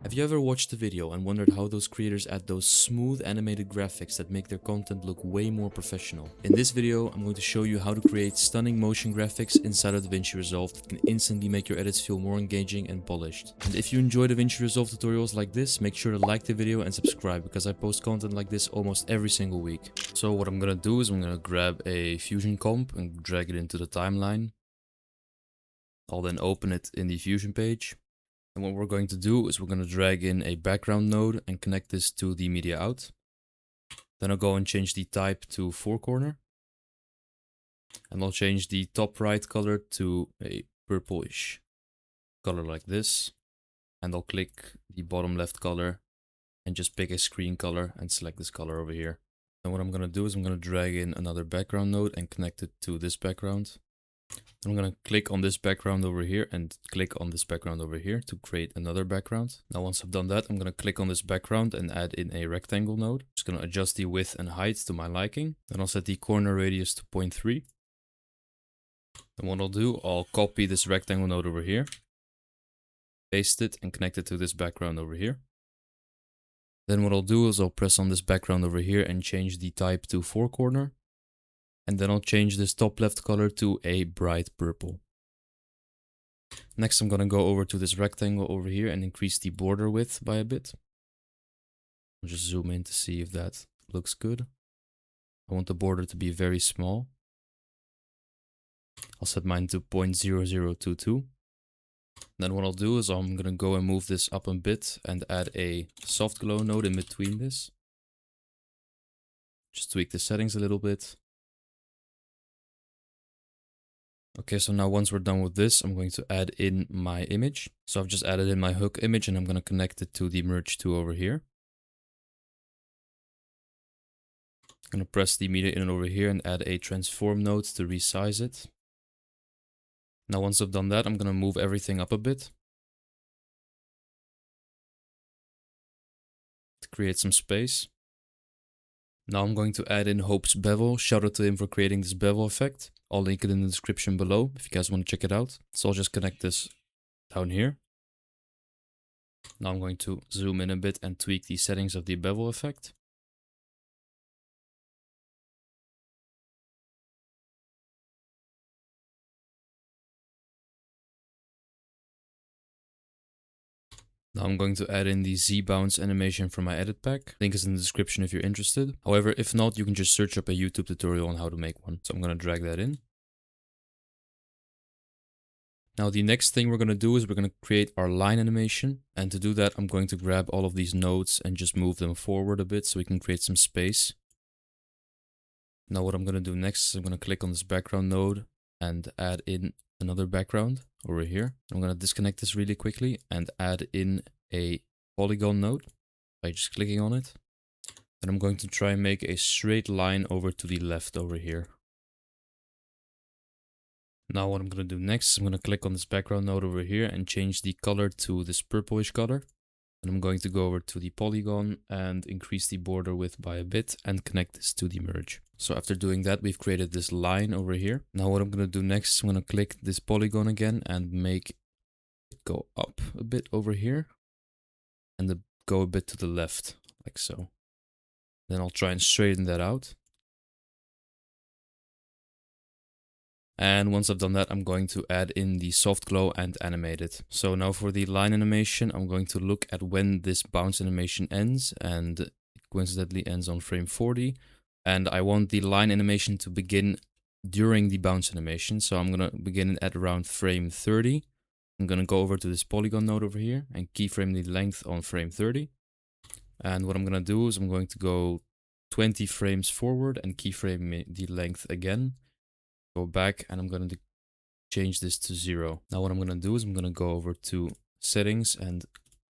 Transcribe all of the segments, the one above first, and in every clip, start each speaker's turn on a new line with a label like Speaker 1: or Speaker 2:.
Speaker 1: Have you ever watched a video and wondered how those creators add those smooth animated graphics that make their content look way more professional? In this video, I'm going to show you how to create stunning motion graphics inside of Davinci Resolve that can instantly make your edits feel more engaging and polished. And if you enjoy Davinci Resolve tutorials like this, make sure to like the video and subscribe because I post content like this almost every single week. So what I'm gonna do is I'm gonna grab a Fusion comp and drag it into the timeline. I'll then open it in the Fusion page. And what we're going to do is we're going to drag in a background node and connect this to the media out. Then I'll go and change the type to four corner. And I'll change the top right color to a purplish color like this. And I'll click the bottom left color and just pick a screen color and select this color over here. And what I'm going to do is I'm going to drag in another background node and connect it to this background. I'm going to click on this background over here and click on this background over here to create another background. Now once I've done that, I'm going to click on this background and add in a rectangle node. Just going to adjust the width and height to my liking. Then I'll set the corner radius to 0.3. And what I'll do, I'll copy this rectangle node over here, paste it and connect it to this background over here. Then what I'll do is I'll press on this background over here and change the type to four corner. And then I'll change this top left color to a bright purple. Next, I'm going to go over to this rectangle over here and increase the border width by a bit. I'll just zoom in to see if that looks good. I want the border to be very small. I'll set mine to 0.0022. Then what I'll do is I'm going to go and move this up a bit and add a soft glow node in between this. Just tweak the settings a little bit. Okay, so now once we're done with this, I'm going to add in my image. So I've just added in my hook image and I'm going to connect it to the merge tool over here. I'm going to press the media in over here and add a transform node to resize it. Now once I've done that, I'm going to move everything up a bit to create some space. Now I'm going to add in Hope's bevel. Shout out to him for creating this bevel effect. I'll link it in the description below if you guys want to check it out. So I'll just connect this down here. Now I'm going to zoom in a bit and tweak the settings of the bevel effect. Now I'm going to add in the Z-bounce animation from my edit pack. Link is in the description if you're interested. However, if not, you can just search up a YouTube tutorial on how to make one. So I'm going to drag that in. Now the next thing we're going to do is we're going to create our line animation. And to do that, I'm going to grab all of these nodes and just move them forward a bit so we can create some space. Now what I'm going to do next is I'm going to click on this background node and add in another background over here. I'm going to disconnect this really quickly and add in a polygon node by just clicking on it. Then I'm going to try and make a straight line over to the left over here. Now what I'm going to do next is I'm going to click on this background node over here and change the color to this purplish color. And I'm going to go over to the polygon and increase the border width by a bit and connect this to the merge. So after doing that, we've created this line over here. Now what I'm going to do next is I'm going to click this polygon again and make it go up a bit over here and go a bit to the left, like so. Then I'll try and straighten that out. And once I've done that, I'm going to add in the soft glow and animate it. So now for the line animation, I'm going to look at when this bounce animation ends, and it coincidentally ends on frame 40. And I want the line animation to begin during the bounce animation. So I'm going to begin at around frame 30. I'm going to go over to this polygon node over here and keyframe the length on frame 30. And what I'm going to do is I'm going to go 20 frames forward and keyframe the length again. Go back and I'm going to change this to 0. Now what I'm going to do is I'm going to go over to settings and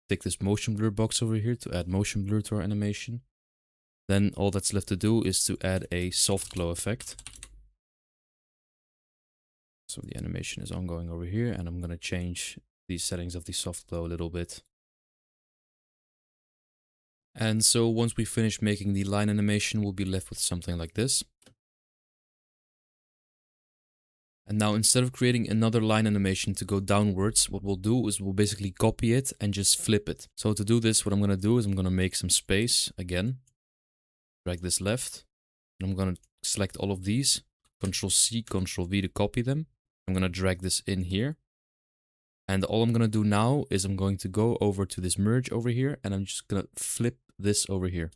Speaker 1: take this motion blur box over here to add motion blur to our animation. Then all that's left to do is to add a soft glow effect. So the animation is ongoing over here and I'm going to change the settings of the soft glow a little bit. And so once we finish making the line animation, we'll be left with something like this. And now instead of creating another line animation to go downwards, what we'll do is we'll basically copy it and just flip it. So to do this, what I'm going to do is I'm going to make some space again, drag this left, and I'm going to select all of these, Control C, Control V to copy them. I'm going to drag this in here. And all I'm going to do now is I'm going to go over to this merge over here, and I'm just going to flip this over here.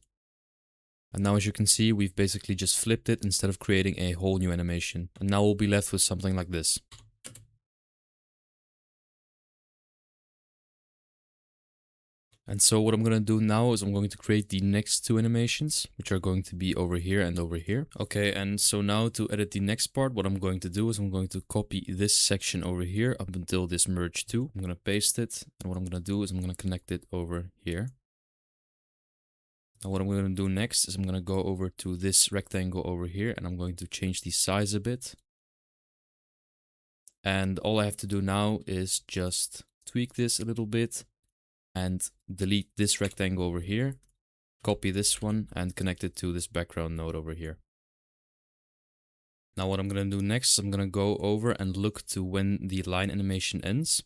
Speaker 1: And now as you can see, we've basically just flipped it instead of creating a whole new animation. And now we'll be left with something like this. And so what I'm going to do now is I'm going to create the next two animations, which are going to be over here and over here. Okay, and so now to edit the next part, what I'm going to do is I'm going to copy this section over here up until this merge 2. I'm going to paste it. And what I'm going to do is I'm going to connect it over here. Now what I'm going to do next is I'm going to go over to this rectangle over here, and I'm going to change the size a bit. And all I have to do now is just tweak this a little bit and delete this rectangle over here, copy this one and connect it to this background node over here. Now what I'm going to do next is I'm going to go over and look to when the line animation ends,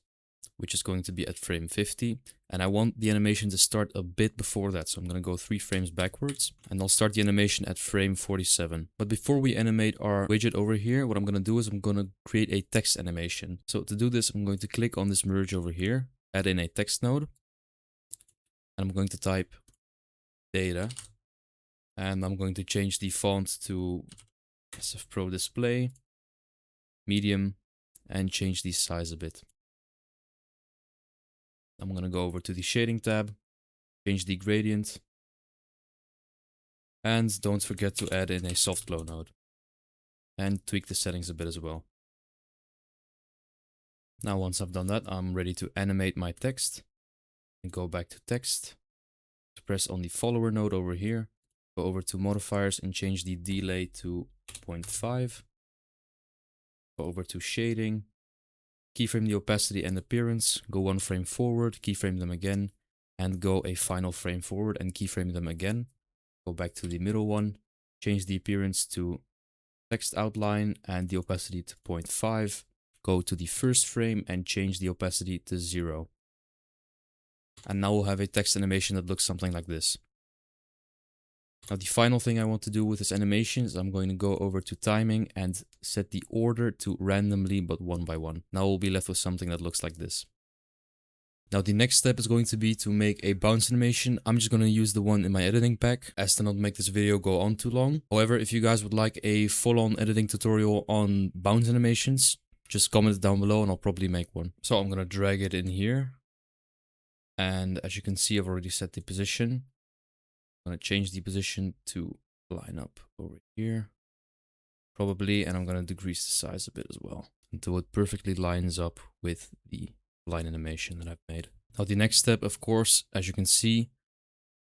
Speaker 1: which is going to be at frame 50. And I want the animation to start a bit before that. So I'm going to go 3 frames backwards and I'll start the animation at frame 47. But before we animate our widget over here, what I'm going to do is I'm going to create a text animation. So to do this, I'm going to click on this merge over here, add in a text node. And I'm going to type data. And I'm going to change the font to SF Pro Display, medium, and change the size a bit. I'm going to go over to the shading tab, change the gradient, and don't forget to add in a soft glow node. And tweak the settings a bit as well. Now once I've done that, I'm ready to animate my text. And go back to text, press on the follower node over here, go over to modifiers and change the delay to 0.5. Go over to shading, keyframe the opacity and appearance, go 1 frame forward, keyframe them again, and go a final frame forward and keyframe them again. Go back to the middle one, change the appearance to text outline and the opacity to 0.5. Go to the first frame and change the opacity to 0. And now we'll have a text animation that looks something like this. Now the final thing I want to do with this animation is I'm going to go over to timing and set the order to randomly but 1 by 1. Now we'll be left with something that looks like this. Now the next step is going to be to make a bounce animation. I'm just going to use the one in my editing pack as to not make this video go on too long. However, if you guys would like a full-on editing tutorial on bounce animations, just comment it down below and I'll probably make one. So I'm going to drag it in here. And as you can see, I've already set the position. I'm going to change the position to line up over here, probably, and I'm going to decrease the size a bit as well until it perfectly lines up with the line animation that I've made. Now the next step, of course, as you can see,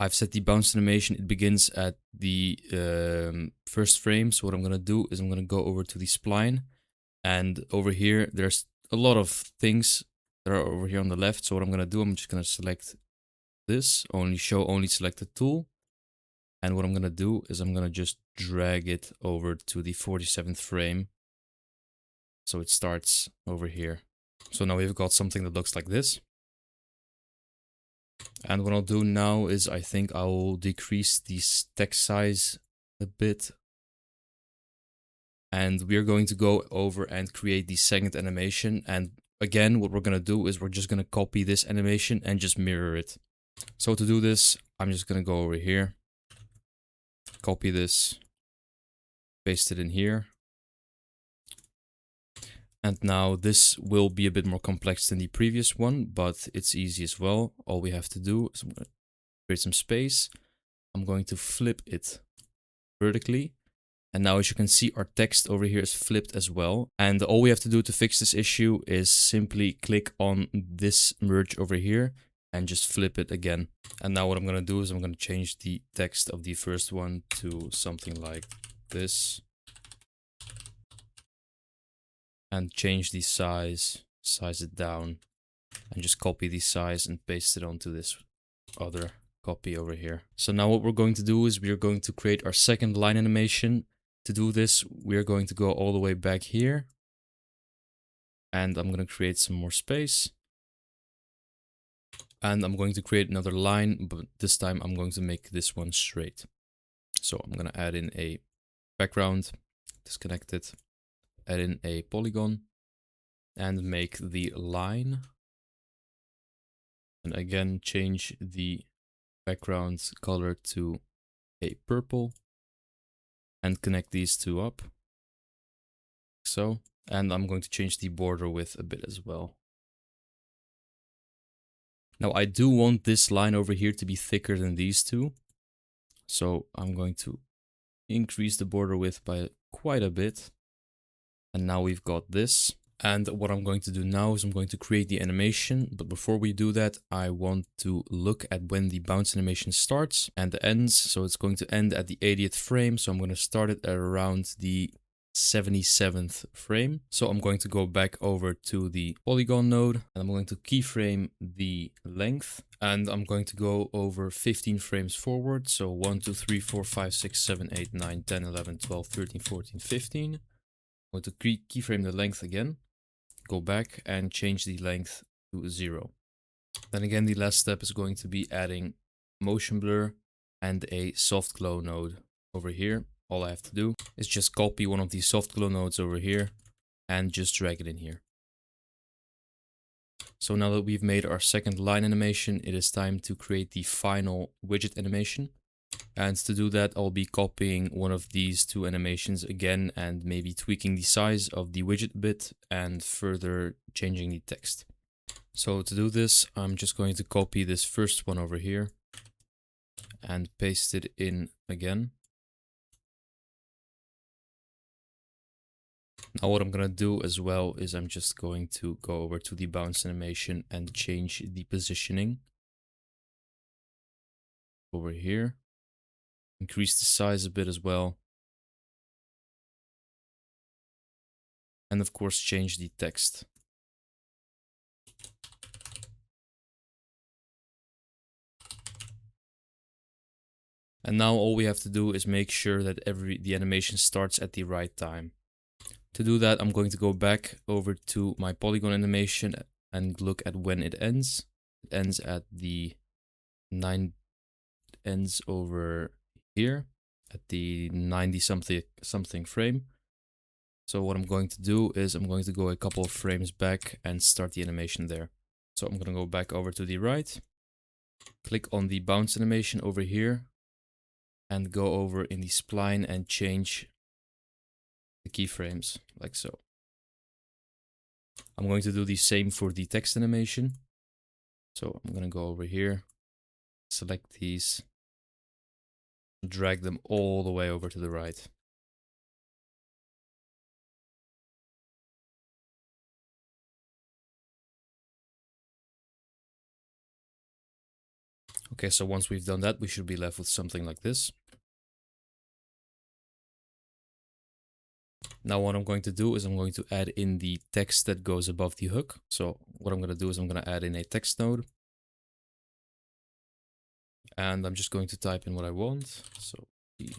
Speaker 1: I've set the bounce animation. It begins at the first frame. So what I'm going to do is I'm going to go over to the spline, and over here, there's a lot of things that are over here on the left. So what I'm going to do, I'm just going to select this, show only selected tool. And what I'm going to do is I'm going to just drag it over to the 47th frame. So it starts over here. So now we've got something that looks like this. And what I'll do now is I think I will decrease the text size a bit. And we're going to go over and create the second animation. And again, what we're going to do is we're just going to copy this animation and just mirror it. So to do this, I'm just going to go over here, copy this, paste it in here. And now this will be a bit more complex than the previous one, but it's easy as well. All we have to do is I'm going to create some space. I'm going to flip it vertically. And now as you can see, our text over here is flipped as well. And all we have to do to fix this issue is simply click on this merge over here and just flip it again. And now what I'm going to do is I'm going to change the text of the first one to something like this. And change the size it down, and just copy the size and paste it onto this other copy over here. So now what we're going to do is we are going to create our second line animation. To do this, we are going to go all the way back here. And I'm going to create some more space. And I'm going to create another line, but this time I'm going to make this one straight. So I'm going to add in a background, disconnect it, add in a polygon, and make the line. And again, change the background color to a purple and connect these two up. So, and I'm going to change the border width a bit as well. Now I do want this line over here to be thicker than these two. So I'm going to increase the border width by quite a bit. And now we've got this. And what I'm going to do now is I'm going to create the animation. But before we do that, I want to look at when the bounce animation starts and ends. So it's going to end at the 80th frame. So I'm going to start it at around the 77th frame. So I'm going to go back over to the polygon node and I'm going to keyframe the length and I'm going to go over 15 frames forward. So 1, 2, 3, 4, 5, 6, 7, 8, 9, 10, 11, 12, 13, 14, 15. I'm going to keyframe the length again, go back and change the length to 0. Then again, the last step is going to be adding motion blur and a soft glow node over here. All I have to do is just copy one of these soft glow nodes over here and just drag it in here. So now that we've made our second line animation, it is time to create the final widget animation. And to do that, I'll be copying one of these two animations again and maybe tweaking the size of the widget a bit and further changing the text. So to do this, I'm just going to copy this first one over here and paste it in again. Now what I'm going to do as well is I'm just going to go over to the bounce animation and change the positioning over here. Increase the size a bit as well. And of course change the text. And now all we have to do is make sure that the animation starts at the right time. To do that, I'm going to go back over to my polygon animation and look at when it ends. It ends at the 9, ends over here at the 90 something frame. So what I'm going to do is I'm going to go a couple of frames back and start the animation there. So I'm going to go back over to the right, click on the bounce animation over here and go over in the spline and change the keyframes like so. I'm going to do the same for the text animation. So I'm going to go over here, select these, drag them all the way over to the right. Okay, so once we've done that, we should be left with something like this. Now what I'm going to do is I'm going to add in the text that goes above the hook. So what I'm going to do is I'm going to add in a text node. And I'm just going to type in what I want. So the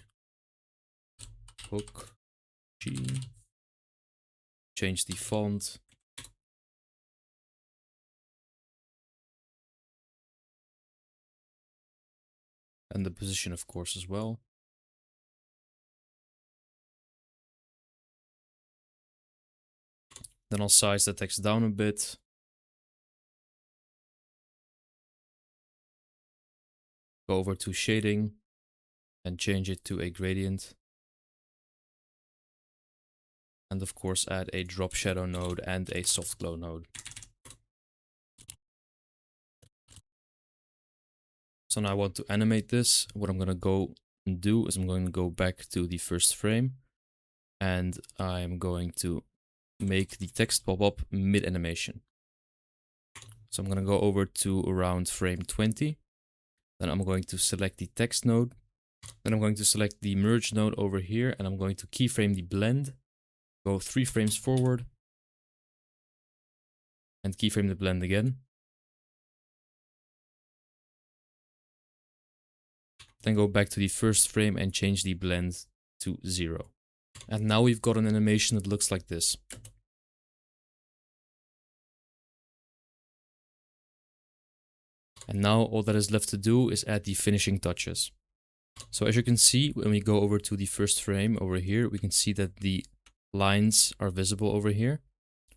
Speaker 1: hook G. Change the font. And the position, of course, as well. Then I'll size the text down a bit. Go over to shading and change it to a gradient. And of course add a drop shadow node and a soft glow node. So now I want to animate this. What I'm going to go and do is I'm going to go back to the first frame and I'm going to make the text pop up mid animation. So I'm going to go over to around frame 20. Then I'm going to select the text node. Then I'm going to select the merge node over here and I'm going to keyframe the blend. Go 3 frames forward and keyframe the blend again. Then go back to the first frame and change the blend to 0. And now we've got an animation that looks like this. And now all that is left to do is add the finishing touches. So as you can see, when we go over to the first frame over here, we can see that the lines are visible over here,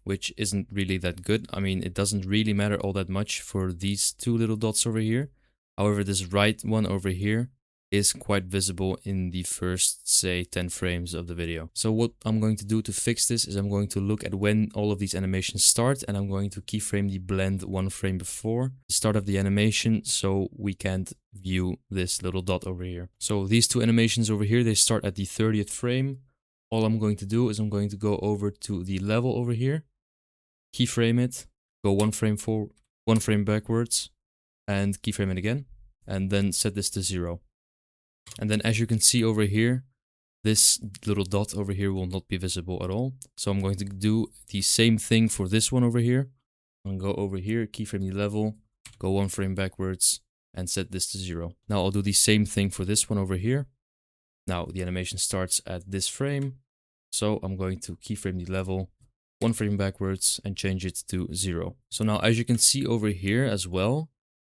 Speaker 1: which isn't really that good. I mean, it doesn't really matter all that much for these two little dots over here. However, this right one over here is quite visible in the first, say, 10 frames of the video. So what I'm going to do to fix this is I'm going to look at when all of these animations start, and I'm going to keyframe the blend one frame before the start of the animation so we can't view this little dot over here. So these two animations over here, they start at the 30th frame. All I'm going to do is I'm going to go over to the level over here, keyframe it, go one frame forward, one frame backwards, and keyframe it again, and then set this to 0. And then as you can see over here, this little dot over here will not be visible at all. So I'm going to do the same thing for this one over here. I'm going to go over here, keyframe the level, go one frame backwards, and set this to 0. Now I'll do the same thing for this one over here. Now the animation starts at this frame. So I'm going to keyframe the level, one frame backwards, and change it to 0. So now as you can see over here as well,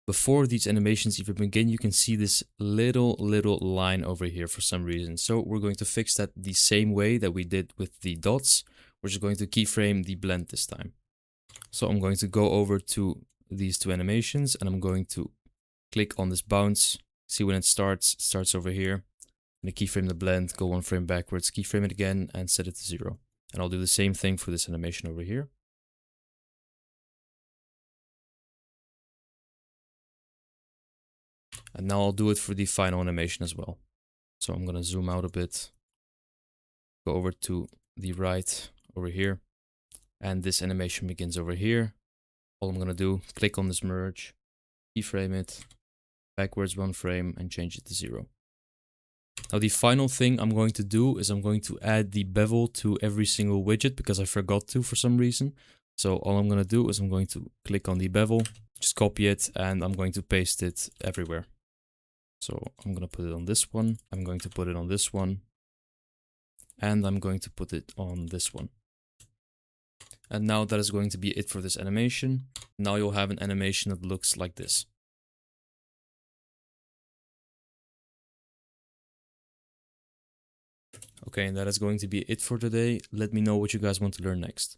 Speaker 1: before these animations even begin, you can see this little line over here for some reason. So we're going to fix that the same way that we did with the dots. We're just going to keyframe the blend this time. So I'm going to go over to these two animations and I'm going to click on this bounce. See when it starts over here. I'm going to keyframe the blend, go one frame backwards, keyframe it again and set it to 0. And I'll do the same thing for this animation over here. And now I'll do it for the final animation as well. So I'm going to zoom out a bit, go over to the right over here, and this animation begins over here. All I'm going to do, click on this merge, keyframe it, backwards one frame, and change it to 0. Now the final thing I'm going to do is I'm going to add the bevel to every single widget because I forgot to for some reason. So all I'm going to do is I'm going to click on the bevel, just copy it, and I'm going to paste it everywhere. So I'm going to put it on this one, I'm going to put it on this one, and I'm going to put it on this one. And now that is going to be it for this animation. Now you'll have an animation that looks like this. Okay, and that is going to be it for today. Let me know what you guys want to learn next.